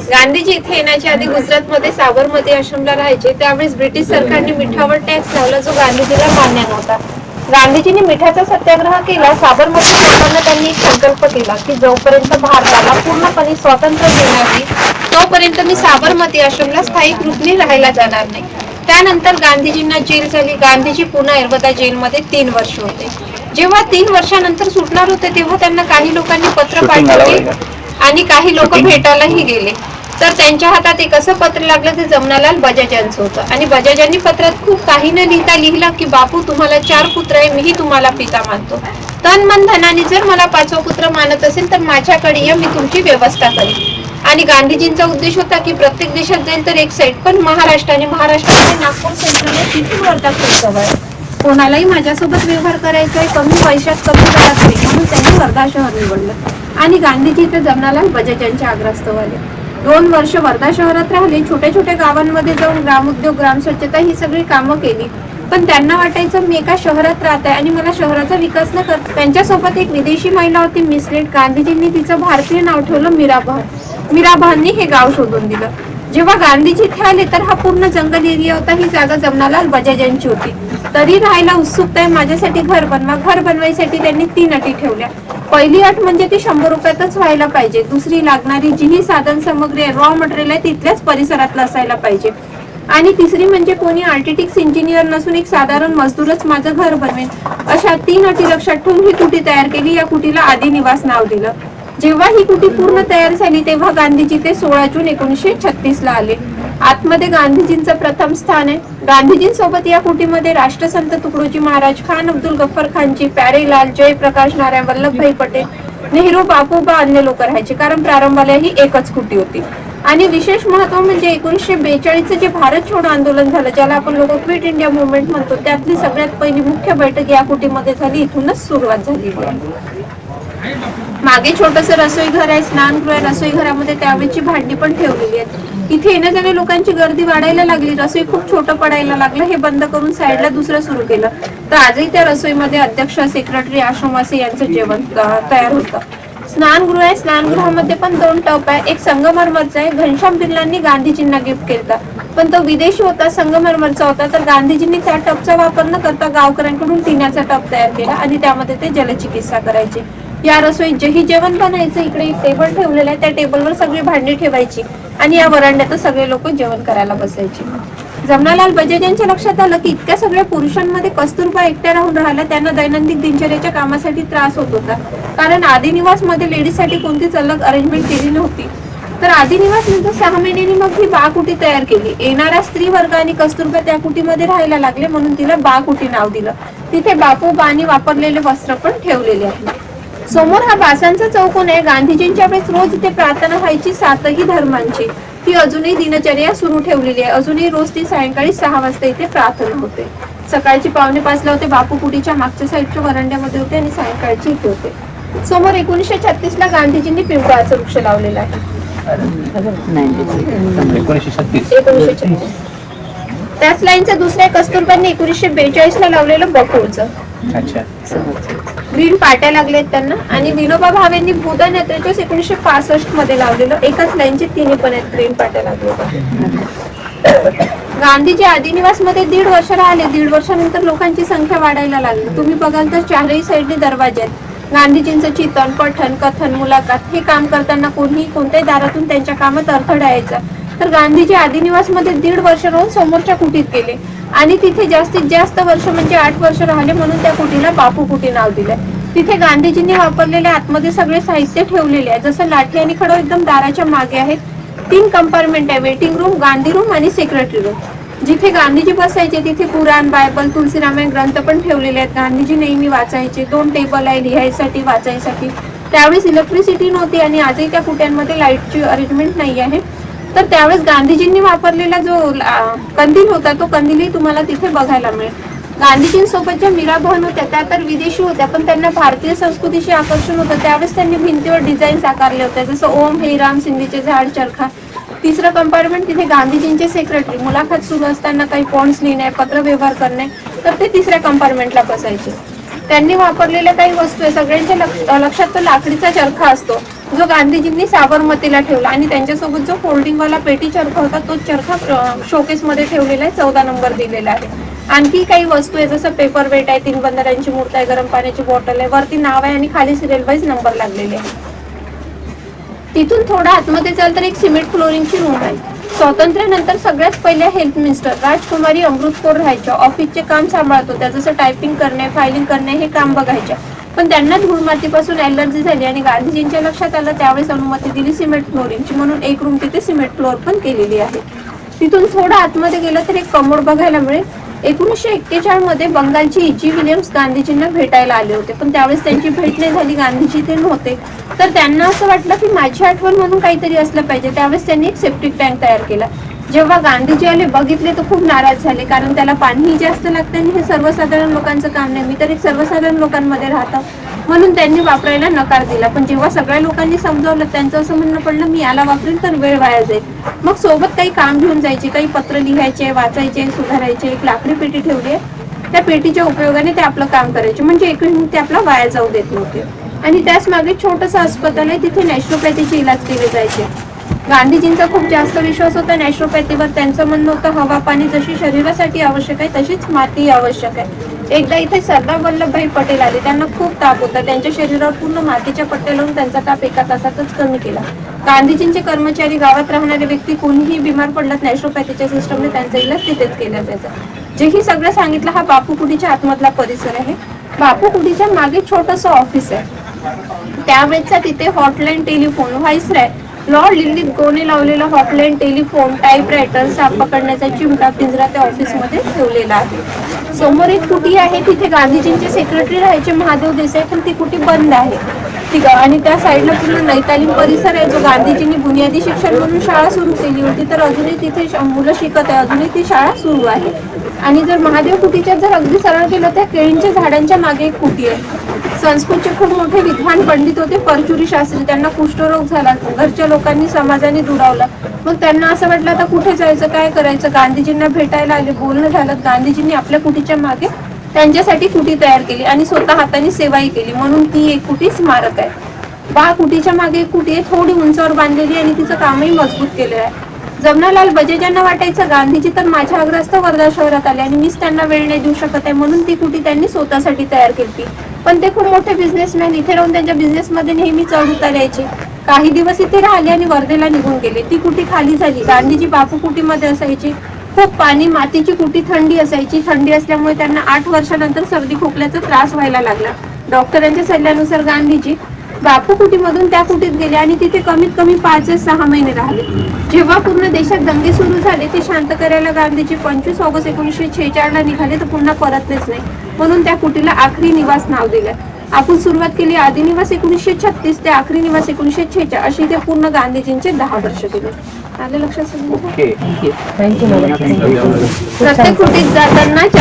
गांधीजी इथे येण्याच्या आधी गुजरातमध्ये साबरमती आश्रमला राहायचे. त्यावेळेस ब्रिटिश सरकारने मिठावर टॅक्स लावला जो गांधीजीला मान्य नव्हता. गांधीजींनी मिठाचा सत्याग्रह केला. साबरमती लोकांना त्यांनी एक संकल्प केला की जोपर्यंत भारताला पूर्णपणे स्वातंत्र्य देणार नाही तोपर्यंत मी साबरमती आश्रमला स्थायिक रूपाने राहायला जाणार नाही. त्यानंतर गांधीजींना जेल झाली. गांधीजी पुन्हा एरबदा जेलमध्ये 3 वर्ष होते. जेव्हा 3 वर्षानंतर सुटणार होते तेव्हा त्यांना काही लोकांनी पत्र पाठवले आणि काही लोक भेटायलाही गेले. तर त्यांच्या हातात एक असं पत्र लागलं ते जमनालाल बजाज यांचं होतं आणि बजाजांनी पत्रात खूप काही न लिहिता लिहिलं की बापू तुम्हाला 4 पुत्र आहे, मीही तुम्हाला पिता मानतो. तन मन धनाने जर मला 5वा पुत्र मानत असेल तर माझ्याकडे या, मी तुमची व्यवस्था करेन. आणि गांधीजींचा उद्देश होता की प्रत्येक देशात जाईल तर एक साईड, पण महाराष्ट्राने नागपूर सेंट्रल तिथून वर्धा खूप जवळ. कोणालाही माझ्यासोबत व्यवहार करायचा आहे, कमी पैशात कमी वेळात नाही, म्हणून त्यांनी वर्धा शहर निवडलं आणि गांधीजी ते जमनालाल बजाज यांच्या आग्रस्तव आले. 2 वर्ष वर्धा शहरात राहिले. छोट्या छोट्या गावांमध्ये जाऊन ग्रामोद्योग, ग्रामस्वच्छता ही सगळी कामं केली. पण त्यांना वाटायचं मी एका शहरात राहत आहे आणि मला शहराचा विकास न करता. त्यांच्यासोबत एक विदेशी महिला होती मिसलेट. गांधीजींनी तिचं भारतीय नाव ठेवलं मीराबहन. मीराबहननी हे गाव शोधून दिलं. जेव्हा गांधीजी इथे आले तर हा पूर्ण जंगल एरिया होता. ही जागा जमनालाल बजाज यांची होती. तरी राहायला उत्सुकता आहे, माझ्यासाठी घर बनवा. घर बनवायसाठी त्यांनी 3 अटी ठेवल्या. पहिली अट म्हणजे ती 100 रुपयातच व्हायला पाहिजे. दुसरी लागणारी जी साधन सामग्री रॉ मटेरियल आहे तिथल्याच परिसरातलं असायला पाहिजे. आणि तिसरी म्हणजे कोणी आर्किटेक्ट इंजिनियर नसून एक साधारण मजदूरच माझं घर बनवेल. अशा 3 अटी लक्षात ठेवून ही कुटी तयार केली. या कुटीला आदी निवास नाव दिलं. जेव्हा ही कुटी पूर्ण तयार झाली तेव्हा गांधीजी ते 16 जून 1936 ला आले. आतमध्ये गांधीजींचं प्रथम स्थान आहे. गांधीजींसोबत या कुटीमध्ये राष्ट्रसंत तुकडोजी महाराज, खान अब्दुल गफ्फर खानजी, प्यारेलाल, जयप्रकाश नारायण, वल्लभभाई पटेल, नेहरू, बापूबा अन्य लोक राहायचे. कारण प्रारंभाला ही एकच कुटी होती. आणि विशेष महत्व म्हणजे 1942 जे भारत छोडो आंदोलन झालं, ज्याला आपण लोक क्विट इंडिया मुवमेंट म्हणतो, त्यातली सगळ्यात पहिली मुख्य बैठक या कुटीमध्ये झाली. इथूनच सुरुवात झाली. मागे छोटंसं रसोईघर आहे, स्नानगृह आहे. रसोईघरामध्ये त्यावेळेची भांडी पण ठेवलेली आहेत. इथे येण्या जाण्या लोकांची गर्दी वाढायला लागली. रसोई खूप छोटं पडायला लागलं. हे बंद करून साईडला दुसरं सुरू केलं. तर आजही त्या रसोईमध्ये अध्यक्ष, सेक्रेटरी, आश्रमवासी यांचं जेवण तयार होतं. स्नानगृह आहे. स्नानगृहामध्ये पण 2 टप आहे. एक संगमरमरचा आहे. घनश्याम बिर्लांनी गांधीजींना गिफ्ट केला, पण तो विदेशी होता, संगमरमरचा होता. तर गांधीजींनी त्या टपचा वापर न करता गावकऱ्यांकडून टिन्याचा टप तयार केला आणि त्यामध्ये ते जलचिकित्सा करायचे. या रसोईत जेही जेवण बनायचं, इकडे एक टेबल ठेवलेला आहे. त्या टेबलवर सगळी भांडी ठेवायची आणि या वरांड्यात सगळे लोक जेवण करायला बसायचे. जमनालाल बजाज यांच्या लक्षात आलं की इतक्या सगळ्या पुरुषांमध्ये कस्तुरबा एकट्या राहून राहिल्या. त्यांना दैनंदिन दिनचर्याच्या कामासाठी त्रास होत होता. कारण आदिनिवास मध्ये लेडीजसाठी कोणतीच अलग अरेंजमेंट केली नव्हती. तर आदिनिवास नंतर 6 महिन्यांनी मग ही बा कुटी तयार केली. येणारा स्त्री वर्ग आणि कस्तुरबा त्या कुटीमध्ये राहायला लागले, म्हणून तिला बा कुटी नाव दिलं. तिथे बापूबानी वापरलेले वस्त्र पण ठेवलेले आहे. समोर हा बासांचा चौकोन आहे. गांधीजींच्या वेळेस रोज इथे प्रार्थना व्हायची 7ही धर्मांची. ती अजूनही दिनचर्या सुरू ठेवलेली आहे. अजूनही रोज ती सायंकाळी 6 वाजता इथे प्रार्थना होते. सकाळची 5:45 ला होते. बापू कुटीच्या मागच्या साईडच्या वरांड्यामध्ये होते आणि सायंकाळची इथे होते. समोर 1936 ला गांधीजींनी पिंपळाचं वृक्ष लावलेला आहे. 1936. त्याच लाईनचं दुसऱ्या कस्तुरबांनी 1942 ला लावलेलं बकुळचं. ग्रीन पाट्या लागलेत त्यांना. आणि विनोबा भावेंनी बुधा नेत्रेचोस 1965 मध्ये लावलेलं एकाच लाईनचे 3 पण आहेत ग्रीन पाट्या लागले. गांधीजी आदिनिवास मध्ये 1.5 वर्ष राहिले. 1.5 वर्षानंतर लोकांची संख्या वाढायला लागली. तुम्ही बघाल तर 4ही साईडने दरवाजे आहेत. गांधीजींचं चिंतन, पठण, कथन, मुलाखत हे काम करताना कोणीही कोणत्याही दारातून त्यांच्या कामात अडथळा यायचा. तर गांधीजी आदिनिवास मध्ये 1.5 वर्ष राहून समोरच्या कुटीत गेले आणि तिथे जास्तीत जास्त वर्ष म्हणजे 8 वर्ष राहिले, म्हणून त्या कुटीला बापू कुटी नाव दिलंय. तिथे गांधीजींनी वापरलेले आतमध्ये सगळे साहित्य ठेवलेले आहे. जसं लाठी आणि खडो एकदम दाराच्या मागे आहेत. 3 कंपार्टमेंट आहे. वेटिंग रूम, गांधी रूम आणि सेक्रेटरी रूम. जिथे गांधीजी बसायचे तिथे कुराण, बायबल, तुलसी रामायण ग्रंथ पण ठेवलेले आहेत. गांधीजी नेहमी वाचायचे. 2 टेबल आहे लिहायसाठी, वाचायसाठी. त्यावेळेस इलेक्ट्रिसिटी नव्हती आणि आजही त्या कुट्यांमध्ये लाईटची अरेंजमेंट नाही आहे. तर त्यावेळेस गांधीजींनी वापरलेला जो कंदील होता तो कंदीलही तुम्हाला तिथे बघायला मिळेल. गांधीजींसोबत ज्या मीराबहन होत्या त्या तर विदेशी होत्या, पण त्यांना भारतीय संस्कृतीशी आकर्षण होतं. त्यावेळेस त्यांनी भिंतीवर डिझाईन साकारले होते, जसं ओम हे राम, सिंधीचे झाड, चरखा. 3रं कंपार्टमेंट तिथे गांधीजींचे सेक्रेटरी मुलाखत सुरू असताना काही पॉइंट्स लिहिणे, पत्र व्यवहार करणे, तर ते 3ऱ्या कंपार्टमेंटला बसायचे. त्यांनी वापरलेल्या काही वस्तू आहे. सगळ्यांच्या लक्षात तो लाकडीचा चरखा असतो. जो गांधीजींनी साबरमतीला ठेवला आणि त्यांच्यासोबत जो फोल्डिंगवाला पेटी चरखा होता तो चरखा शोकेस मध्ये ठेवलेला आहे, 14 नंबर दिलेला आहे. आणखी काही वस्तू आहे, जसं पेपर वेट आहे, 3 बंदरांची मूर्त आहे, गरम पाण्याची बॉटल आहे, वरती नाव आहे आणि खाली सिरियल वाईज नंबर लागलेले आहे. तिथून थोडं आतमध्ये जाल तर एक सिमेंट फ्लोरिंगची रूम आहे. स्वातंत्र्यानंतर सगळ्यात पहिल्या हेल्थ मिनिस्टर राजकुमारी अमृत कौर राहायच्या. ऑफिसचे काम सांभाळत होत्या, जसं टायपिंग करणे, फायलिंग करणे हे काम बघायच्या. पण त्यांना धूळ मातीपासून ॲलर्जी झाली आणि गांधीजींच्या लक्षात आलं, त्यावेळेस अनुमती दिली सिमेंट फ्लोरिंगची, म्हणून एक रूम तिथे सिमेंट फ्लोर पण केलेली आहे. तिथून थोडं आतमध्ये गेलं तर एक कमोड बघायला मिळेल. 1941 मध्ये बंगालचे E.G. विलियम्स गांधीजींना भेटायला आले होते, पण त्यावेळेस त्यांची भेट नाही झाली, गांधीजी ते नव्हते. तर त्यांना असं वाटलं की माझी आठवण म्हणून काहीतरी असलं पाहिजे. त्यावेळेस त्यांनी एक सेप्टिक टँक तयार केला. जेव्हा गांधीजी आले बघितले तर खूप नाराज झाले, कारण त्याला पाणीही जास्त लागतं आणि हे सर्वसाधारण लोकांचं काम नाही, मी तर एक सर्वसाधारण लोकांमध्ये राहतो, म्हणून त्यांनी वापरायला नकार दिला. पण जेव्हा सगळ्या लोकांनी समजावलं, त्यांचं असं म्हणणं पडलं मी याला वापरेल तर वेळ वाया जाईल. मग सोबत काही काम घेऊन जायचे, काही पत्र लिहायचे, वाचायचे, सुधारायचे. एक लाकडी पेटी ठेवली आहे, त्या पेटीच्या उपयोगाने ते आपलं काम करायचे, म्हणजे एक ते आपला वाया जाऊ देत नव्हते. आणि त्याच मागे छोटंसं अस्पताल आहे, तिथे नॅचरोपॅथीचे इलाज केले जायचे. गांधीजींचा खूप जास्त विश्वास होता नॅचरोपॅथीवर. त्यांचं म्हणणं होतं हवा पाणी जशी शरीरासाठी आवश्यक आहे तशीच माती आवश्यक आहे. एकदा इथे सरदार वल्लभभाई पटेल आले, त्यांना खूप ताप होता. त्यांच्या शरीरावर पूर्ण मातीच्या पट्ट्या लावून त्यांचा ताप एका तासातच कमी केला. गांधीजींचे कर्मचारी, गावात राहणारे व्यक्ती कोणीही बिमार पडला नॅचरोपॅथीच्या सिस्टमने त्यांचा इलाज तिथेच केला जायचा. जेही सगळं सांगितलं, हा बापू कुटीच्या आतमधला परिसर आहे. बापू कुटीच्या मागे छोटंसं ऑफिस आहे. त्यावेळेचा तिथे हॉटलाईन टेलिफोन, व्हाईसराय लॉर्ड लिलिथ गोने लावलेला हॉटलाईन टेलिफोन, टाईपरायटर, साप पकडण्याचा चिमटा, पिंजरा त्या ऑफिसमध्ये ठेवलेला आहे. समोर एक कुटी आहे, तिथे गांधीजींचे सेक्रेटरी राहायचे महादेव देसाई, पण ती कुटी बंद आहे. आणि त्या साईडला पूर्ण नैतालीम परिसर आहे, जो गांधीजींनी बुनियादी शिक्षण म्हणून शाळा सुरू केली होती. तर अजूनही तिथे मुलं शिकत आहे, अजूनही ती शाळा सुरू आहे. आणि जर महादेव कुटीच्या जर अगदी सरळ गेलं त्या केळींच्या झाडांच्या मागे एक कुटी आहे. संस्कृतचे खूप मोठे विद्वान पंडित होते परचुरी शास्त्री, त्यांना कुष्ठरोग झाला. घरच्या लोकांनी समाजाने दुरावला. मग त्यांना असं वाटलं आता कुठे जायचं, काय करायचं. गांधीजींना भेटायला आले, बोलणं झालं. गांधीजींनी आपल्या कुटीच्या मागे त्यांच्यासाठी कुटी तयार केली आणि स्वतः हाताने सेवाही केली, म्हणून ती एक कुटी स्मारक आहे. कुटीच्या मागे एक कुटी आहे, थोडी उंचावर बांधलेली आणि तिचं कामही मजबूत केलेलं आहे. जमनालाल बजाजांना वाटायचं गांधीजी तर माझ्या आग्रहास्तव वर्धा शहरात आले आणि मीच त्यांना वेळ नाही देऊ शकत आहे, म्हणून ती कुटी त्यांनी स्वतःसाठी तयार केली. पण ते खूप मोठे बिझनेसमॅन, इथे राहून त्यांच्या बिझनेसमध्ये नेहमी चढ उतार यायचे. काही दिवस इथे राहिले आणि वर्धेला निघून गेले. ती कुटी खाली झाली. गांधीजी बापू कुटीमध्ये असायचे. खूप पाणी, मातीची कुटी, थंडी असायची. थंडी असल्यामुळे त्यांना 8 वर्षानंतर सर्दी खोकल्याचा त्रास व्हायला लागला. डॉक्टरांच्या सल्ल्यानुसार गांधीजी बापू कुटीमधून त्या कुटीत गेले आणि तिथे कमीत कमी 5 ते 6 महिने राहिले. जेव्हा पूर्ण देशात दंगे सुरू झाले, ते शांत करायला गांधीजी 25 ऑगस्ट 1946 ला निघाले, तर पुन्हा परतलेच नाही, म्हणून त्या कुटीला आखरी निवास नाव दिलं. आपण सुरुवात केली आधी निवास 1936 ते आखरी निवास 1946, अशी ते पूर्ण गांधीजींचे 10 वर्ष गेले. आलं लक्षात? प्रत्येक कुटीत जाताना